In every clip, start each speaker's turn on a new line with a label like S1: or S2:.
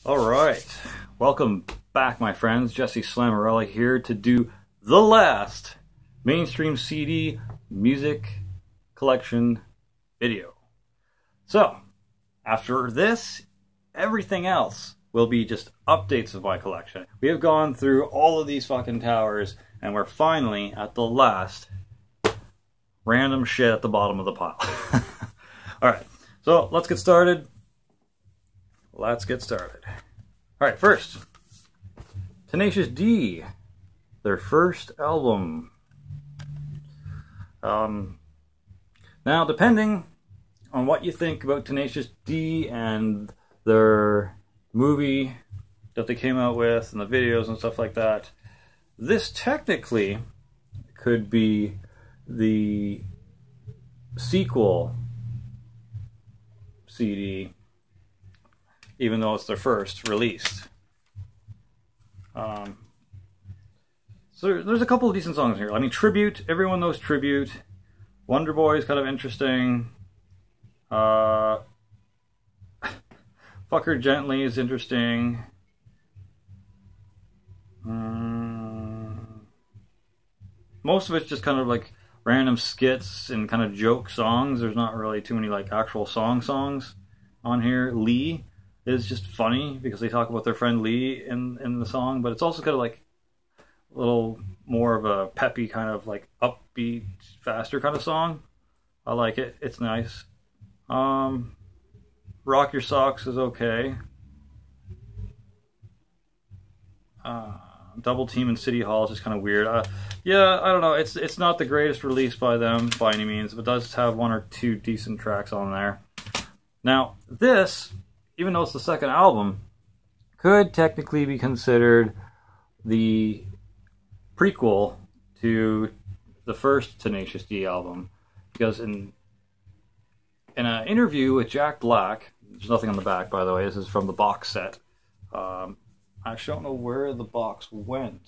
S1: Alright, welcome back my friends. Jesse Slamorelli here to do the last mainstream CD music collection video. So, after this, everything else will be just updates of my collection. We have gone through all of these fucking towers and we're finally at the last random shit at the bottom of the pile. Alright, so let's get started. Alright, first, Tenacious D, their first album. Now, depending on what you think about Tenacious D and their movie that they came out with and the videos and stuff like that, this technically could be the sequel CD, even though it's their first released. So there's a couple of decent songs here. I mean, Tribute, everyone knows Tribute. Wonder Boy is kind of interesting. Fuck Her Gently is interesting. Most of it's just kind of like random skits and kind of joke songs. There's not really too many like actual songs on here. Lee is just funny because they talk about their friend Lee in the song, but it's also kind of like a little more of a peppy kind of like upbeat, faster kind of song. I like it. It's nice. Rock Your Socks is okay. Double Team in City Hall is just kind of weird. Yeah, I don't know. It's not the greatest release by them by any means, but it does have one or two decent tracks on there. Now, this, even though it's the second album, could technically be considered the prequel to the first Tenacious D album, because in an interview with Jack Black, there's nothing on the back by the way, this is from the box set. I actually don't know where the box went,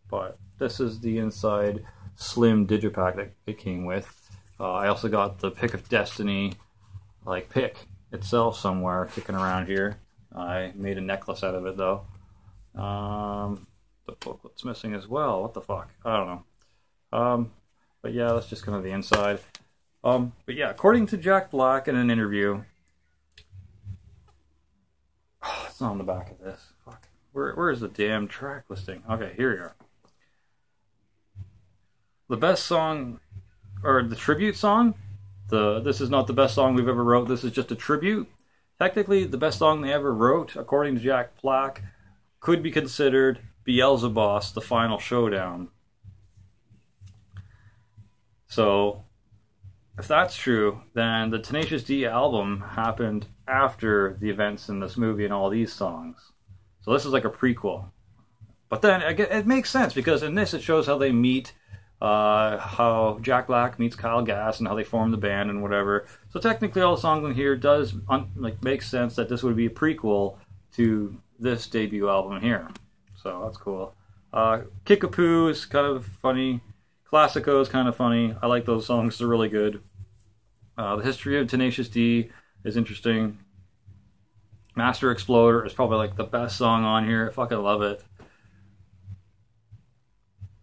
S1: but this is the inside slim digipack that it came with. I also got the Pick of Destiny like pick itself somewhere kicking around here. I made a necklace out of it though. The booklet's missing as well. What the fuck? I don't know. But yeah, that's just kind of the inside. But yeah, according to Jack Black in an interview, it's not on the back of this. Fuck. Where is the damn track listing? Okay, here we are. The best song, or the tribute song, this is not the best song we've ever wrote, this is just a tribute. Technically, the best song they ever wrote, according to Jack Black, could be considered Beelzebub's The Final Showdown. So, if that's true, then the Tenacious D album happened after the events in this movie and all these songs. So this is like a prequel. But then, it makes sense, because in this it shows how they meet, how Jack Black meets Kyle Gass and how they form the band and whatever. So technically all the songs in here does make sense that this would be a prequel to this debut album here. So that's cool. Kickapoo is kind of funny. Classico is kind of funny. I like those songs, they're really good. The history of Tenacious D is interesting. Master Exploder is probably like the best song on here. I fucking love it.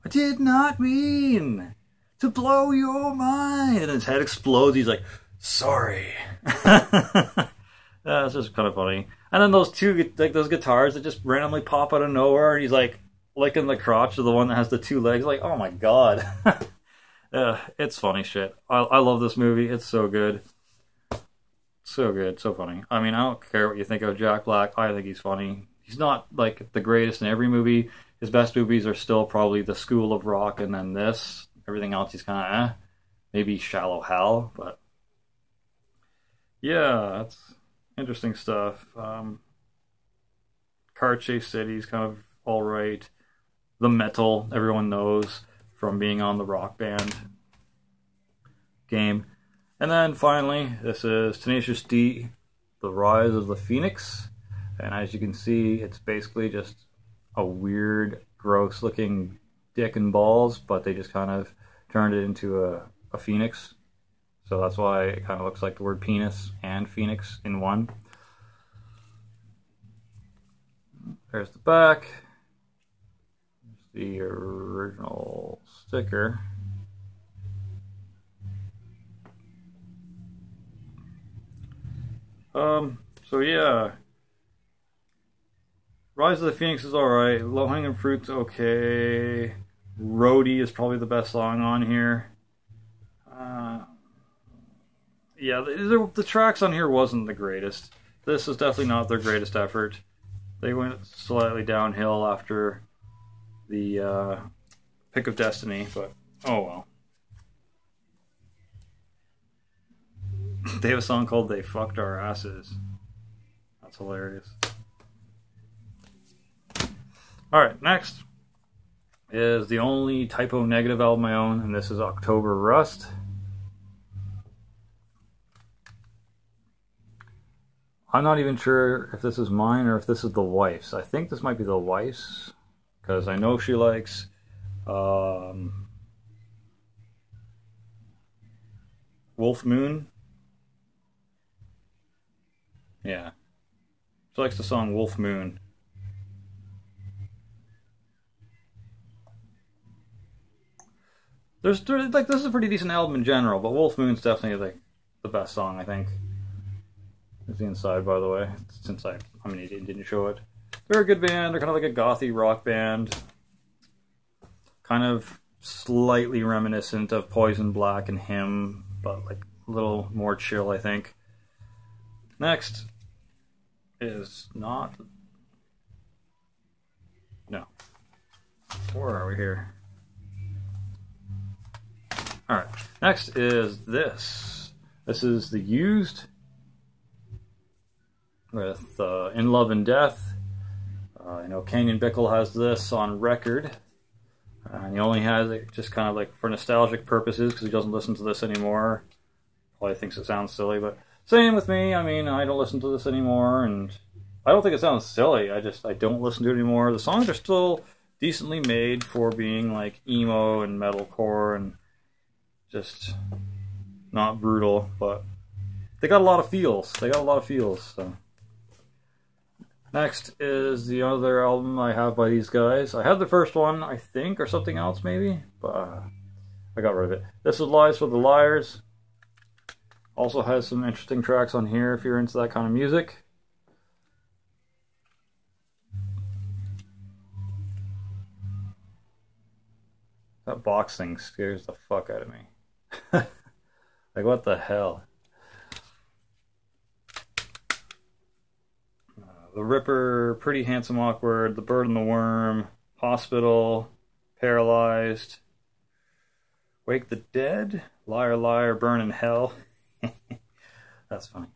S1: I did not mean to blow your mind. And his head explodes. He's like, sorry. That's just kind of funny. And then those two, like those guitars that just randomly pop out of nowhere. And he's like licking the crotch of the one that has the two legs. Like, oh my god. It's funny shit. I love this movie. It's so good. So good. So funny. I mean, I don't care what you think of Jack Black. I think he's funny. He's not like the greatest in every movie. His best movies are still probably The School of Rock and then this. Everything else he's kind of maybe Shallow Hal, but yeah, that's interesting stuff. Car Chase City's kind of alright. The Metal, everyone knows from being on the Rock Band game. And then finally, this is Tenacious D, The Rise of the Phoenix. And as you can see, it's basically just a weird, gross looking dick and balls, but they just kind of turned it into a phoenix. So that's why it kind of looks like the word penis and phoenix in one. There's the back. There's the original sticker. So yeah. Rise of the Phoenix is alright. Low Hanging Fruit's okay. Roadie is probably the best song on here. Yeah, the tracks on here wasn't the greatest. This is definitely not their greatest effort. They went slightly downhill after the Pick of Destiny, but oh well. They have a song called They Fucked Our Asses. That's hilarious. Alright, next is the only typo negative album I own, and this is October Rust. I'm not even sure if this is mine or if this is the wife's. I think this might be the wife's, because I know she likes Wolf Moon. Yeah. She likes the song Wolf Moon. This is a pretty decent album in general, but Wolf Moon's definitely like the best song, I think. There's the inside, by the way, since I mean, he didn't show it. They're a good band. They're kind of like a gothy rock band. Kind of slightly reminiscent of Poison Black and Him, but like a little more chill, I think. Next is not... No. Where are we here? Alright. Next is this. This is the Used with In Love and Death. I know Kenyon Bickle has this on record, and he only has it just kind of like for nostalgic purposes because he doesn't listen to this anymore. Probably thinks it sounds silly, but same with me. I mean, I don't listen to this anymore, and I don't think it sounds silly. I don't listen to it anymore. The songs are still decently made for being like emo and metalcore and just not brutal, but they got a lot of feels. So. Next is the other album I have by these guys. I had the first one, I think, or something else maybe, but I got rid of it. This is Lies for the Liars. Also has some interesting tracks on here if you're into that kind of music. That box thing scares the fuck out of me. Like, what the hell? The Ripper, Pretty Handsome Awkward, The Bird and the Worm, Hospital, Paralyzed, Wake the Dead, Liar Liar, Burn in Hell. That's funny.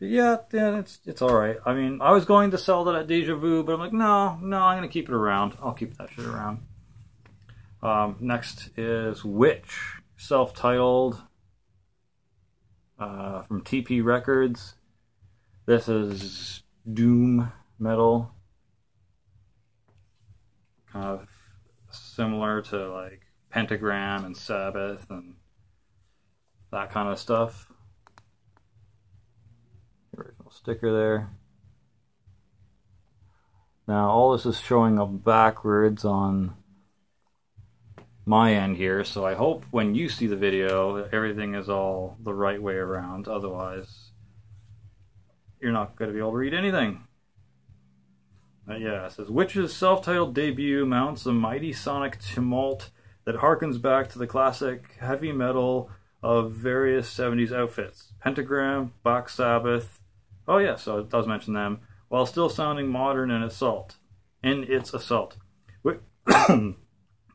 S1: Yeah, it's alright. I mean, I was going to sell that at Deja Vu, but I'm like, no, I'm going to keep it around. I'll keep that shit around. Next is Witch, self-titled, from TP Records. This is doom metal, kind of similar to like Pentagram and Sabbath and that kind of stuff. Original sticker there. Now all this is showing up backwards on my end here, so I hope when you see the video everything is all the right way around, otherwise you're not going to be able to read anything. Yeah, it says, Witch's self-titled debut mounts a mighty sonic tumult that harkens back to the classic heavy metal of various 70s outfits. Pentagram, Black Sabbath, oh yeah, so it does mention them, while still sounding modern in its assault. Pardon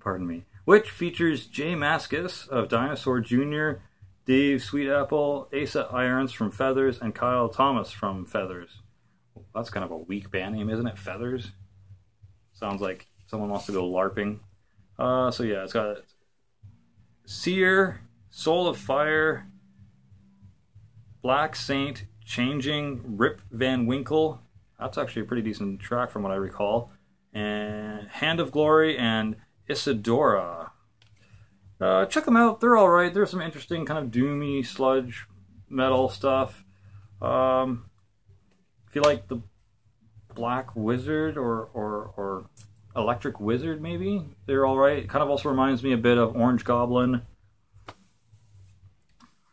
S1: me. Which features Jay Mascis of Dinosaur Jr., Dave Sweetapple, Asa Irons from Feathers, and Kyle Thomas from Feathers. That's kind of a weak band name, isn't it? Feathers? Sounds like someone wants to go LARPing. So yeah, it's got Seer, Soul of Fire, Black Saint, Changing, Rip Van Winkle. That's actually a pretty decent track from what I recall. And Hand of Glory and Isadora. Check them out. They're alright. There's some interesting kind of doomy sludge metal stuff. If you like the Black Wizard or Electric Wizard, maybe. They're all right. It kind of also reminds me a bit of Orange Goblin.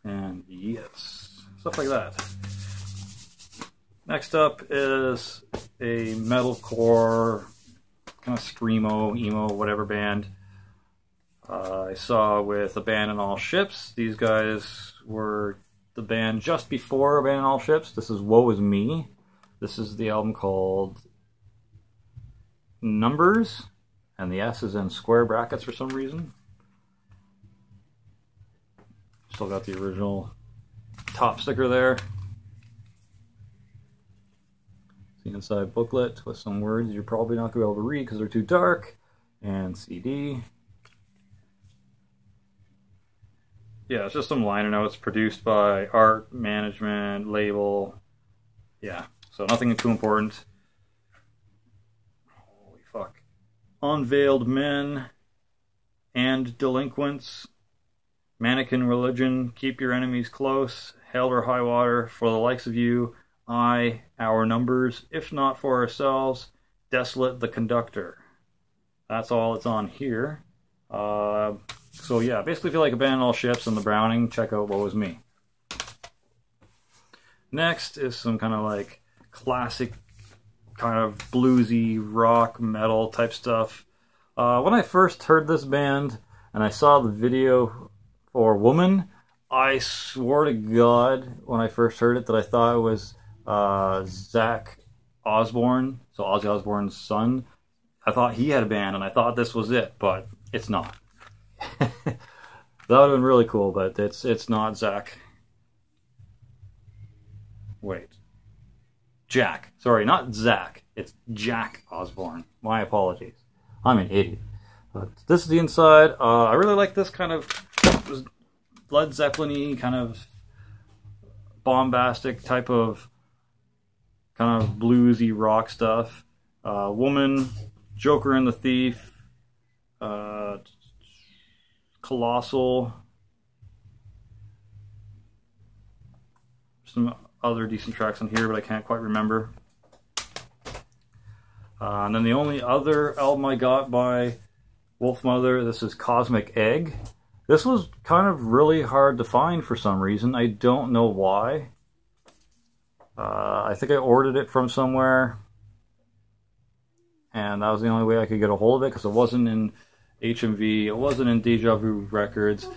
S1: And yes, stuff like that. Next up is a metalcore, kind of screamo, emo, whatever band I saw with Abandon All Ships. These guys were the band just before Abandon All Ships. This is Woe Is Me. This is the album called Numbers, and the S is in square brackets for some reason. Still got the original top sticker there. The inside booklet with some words you're probably not going to be able to read because they're too dark. And CD. Yeah, it's just some liner notes produced by art, management, label. Yeah, so nothing too important. Holy fuck. Unveiled Men and Delinquents. Mannequin Religion. Keep Your Enemies Close. Hell or High Water. For the Likes of You. Our Numbers, If Not For Ourselves, Desolate the Conductor. That's all that's on here. So yeah, basically if you like Abandon All Ships and the Browning, check out Woe Is Me. Next is some kind of like classic, kind of bluesy, rock, metal type stuff. When I first heard this band and I saw the video for Woman, I swore to God when I first heard it that I thought it was Zach Osborne, so Ozzy Osbourne's son. I thought he had a band, and I thought this was it, but it's not. That would have been really cool, but it's not Zach. Wait. Jack. Sorry, not Zach. It's Jack Osborne. My apologies. I'm an idiot. But this is the inside. I really like this kind of Led Zeppelin-y, kind of bombastic type of kind of bluesy rock stuff. Woman, Joker and the Thief, Colossal, some other decent tracks on here, but I can't quite remember. And then the only other album I got by Wolfmother, this is Cosmic Egg. This was kind of really hard to find for some reason. I don't know why. I think I ordered it from somewhere, and that was the only way I could get a hold of it, because it wasn't in HMV, it wasn't in Deja Vu Records,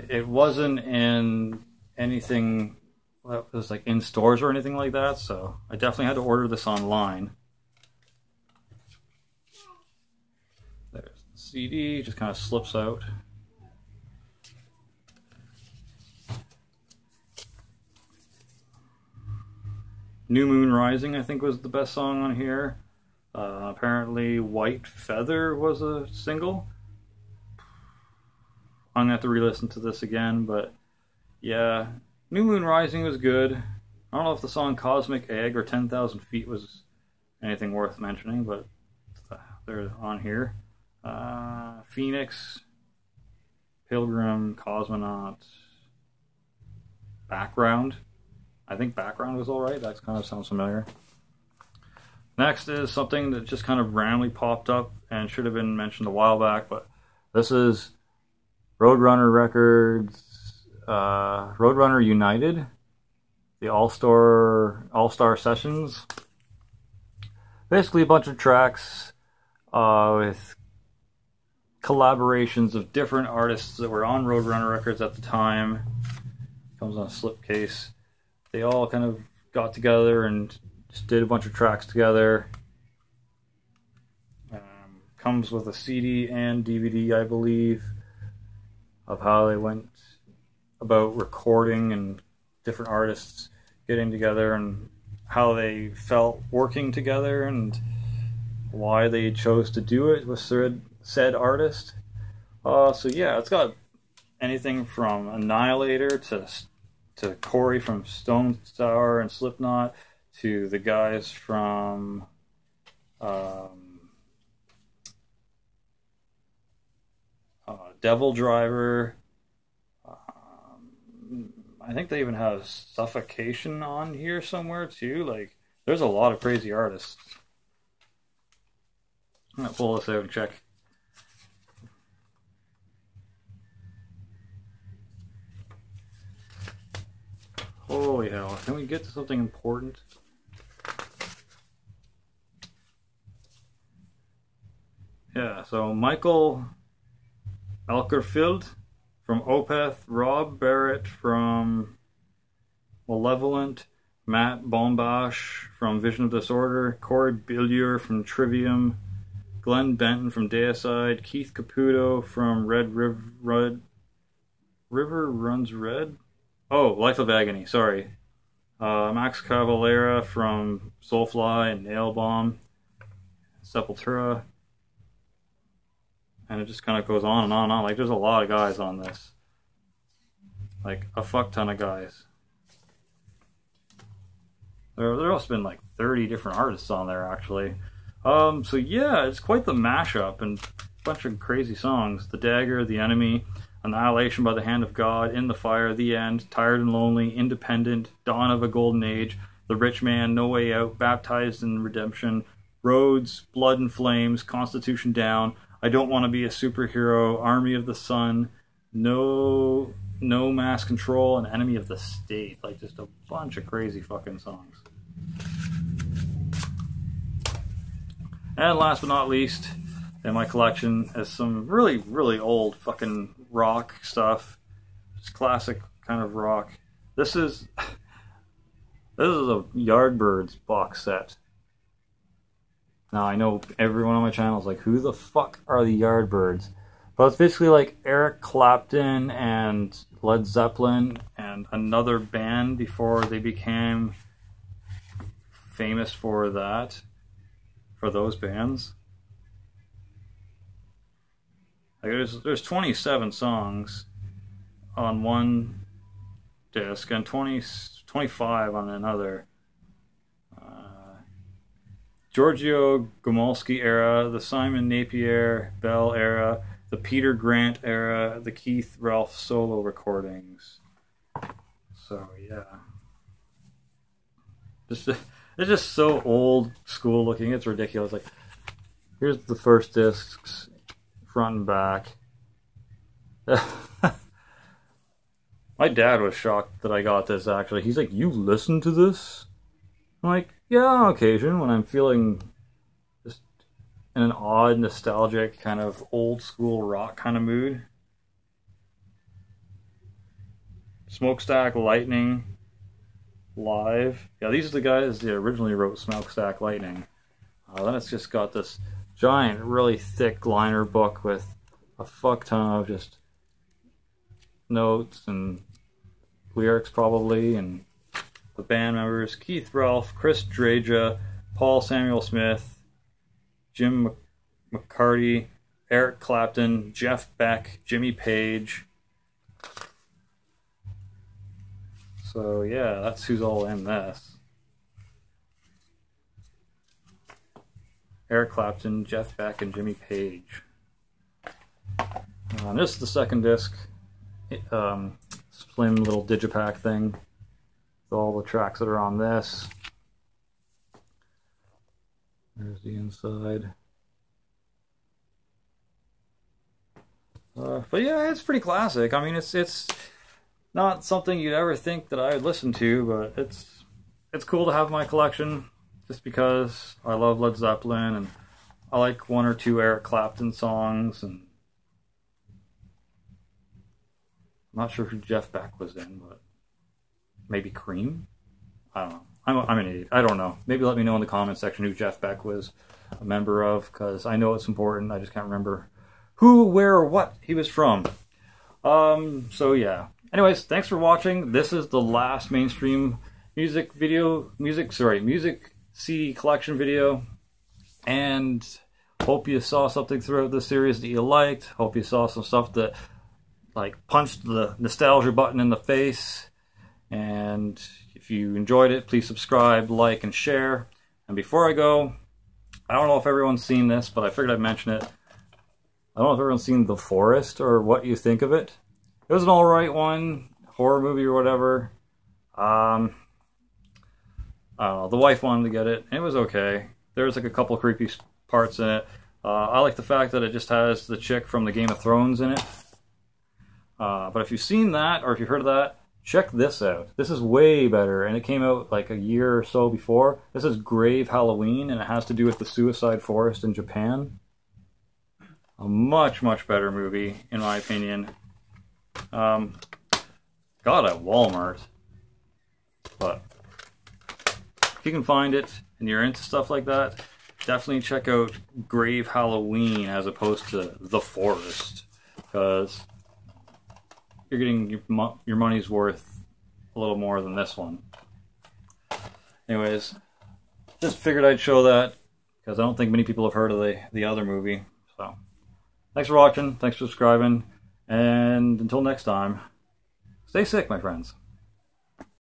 S1: it wasn't in anything that was like in stores or anything like that, so I definitely had to order this online. There's the CD, just kind of slips out. New Moon Rising, I think, was the best song on here. Apparently White Feather was a single. I'm going to have to re-listen to this again, but yeah. New Moon Rising was good. I don't know if the song Cosmic Egg or 10,000 Feet was anything worth mentioning, but they're on here. Phoenix, Pilgrim, Cosmonaut, Background. I think Background was alright. That kind of sounds familiar. Next is something that just kind of randomly popped up and should have been mentioned a while back, but this is Roadrunner Records, Roadrunner United, the All-Star Sessions. Basically a bunch of tracks with collaborations of different artists that were on Roadrunner Records at the time. Comes on a slipcase. They all kind of got together and just did a bunch of tracks together. Comes with a CD and DVD, I believe, of how they went about recording and different artists getting together and how they felt working together and why they chose to do it with said artist. So yeah, it's got anything from Annihilator to Corey from Stone Sour and Slipknot, to the guys from Devil Driver. I think they even have Suffocation on here somewhere too. Like, there's a lot of crazy artists. I'm gonna pull this out and check. Holy hell, can we get to something important? Yeah, so Michael Alkerfield from Opeth, Rob Barrett from Malevolent, Matt Bombash from Vision of Disorder, Corey Billier from Trivium, Glenn Benton from Deicide, Keith Caputo from River Runs Red? Oh, Life of Agony, sorry. Max Cavalera from Soulfly and Nailbomb, Sepultura. And it just kind of goes on and on and on. Like, there's a lot of guys on this. Like, a fuck ton of guys. There must have been like 30 different artists on there, actually. So yeah, it's quite the mashup and a bunch of crazy songs. The Dagger, The Enemy, Annihilation by the Hand of God, In the Fire, The End, Tired and Lonely, Independent, Dawn of a Golden Age, The Rich Man, No Way Out, Baptized in Redemption, Roads, Blood and Flames, Constitution Down, I Don't Want to Be a Superhero, Army of the Sun, No Mass Control, and Enemy of the State. Like, just a bunch of crazy fucking songs. And last but not least, in my collection is some really, really old fucking rock stuff. Just classic kind of rock. This is a Yardbirds box set. Now, I know everyone on my channel is like, who the fuck are the Yardbirds? But it's basically like Eric Clapton and Led Zeppelin and another band before they became famous for that, for those bands. Like, there's 27 songs on one disc and 25 on another. Giorgio Gomolski era, the Simon Napier Bell era, the Peter Grant era, the Keith Ralph solo recordings. So yeah, it's just so old school looking. It's ridiculous. Like, here's the first discs, front and back. My dad was shocked that I got this. Actually, he's like, "You listen to this?" I'm like, yeah, on occasion, when I'm feeling just in an odd, nostalgic, kind of old school rock kind of mood. Smokestack Lightning live. Yeah, these are the guys that originally wrote Smokestack Lightning. Then it's just got this giant, really thick liner book with a fuck ton of just notes and lyrics probably, and the band members: Keith Ralph, Chris Dreja, Paul Samuel Smith, Jim McCarty, Eric Clapton, Jeff Beck, Jimmy Page. So yeah, that's who's all in this. Eric Clapton, Jeff Beck, and Jimmy Page. This is the second disc. Slim little digipack thing. All the tracks that are on this. There's the inside. But yeah, it's pretty classic. I mean, it's not something you'd ever think that I would listen to, but it's cool to have in my collection just because I love Led Zeppelin and I like one or two Eric Clapton songs, and I'm not sure who Jeff Beck was in, but maybe Cream? I don't know. I'm an idiot. I don't know. Maybe let me know in the comment section who Jeff Beck was a member of, because I know it's important. I just can't remember who, where, or what he was from. So yeah. Anyways, thanks for watching. This is the last mainstream music CD collection video. And hope you saw something throughout this series that you liked. Hope you saw some stuff that like punched the nostalgia button in the face. And if you enjoyed it, please subscribe, like, and share. And before I go, I don't know if everyone's seen this, but I figured I'd mention it. I don't know if everyone's seen The Forest or what you think of it. It was an alright one, horror movie or whatever. I don't know, the wife wanted to get it, and it was okay. There was like a couple creepy parts in it. I like the fact that it just has the chick from the Game of Thrones in it. But if you've seen that, or if you've heard of that, check this out. This is way better, and it came out like a year or so before. This is Grave Halloween, and it has to do with the suicide forest in Japan. A much, much better movie, in my opinion. Got at Walmart. But if you can find it, and you're into stuff like that, definitely check out Grave Halloween as opposed to The Forest. Because you're getting your money's worth a little more than this one. Anyways, just figured I'd show that because I don't think many people have heard of the other movie. So, thanks for watching, thanks for subscribing, and until next time, stay sick, my friends.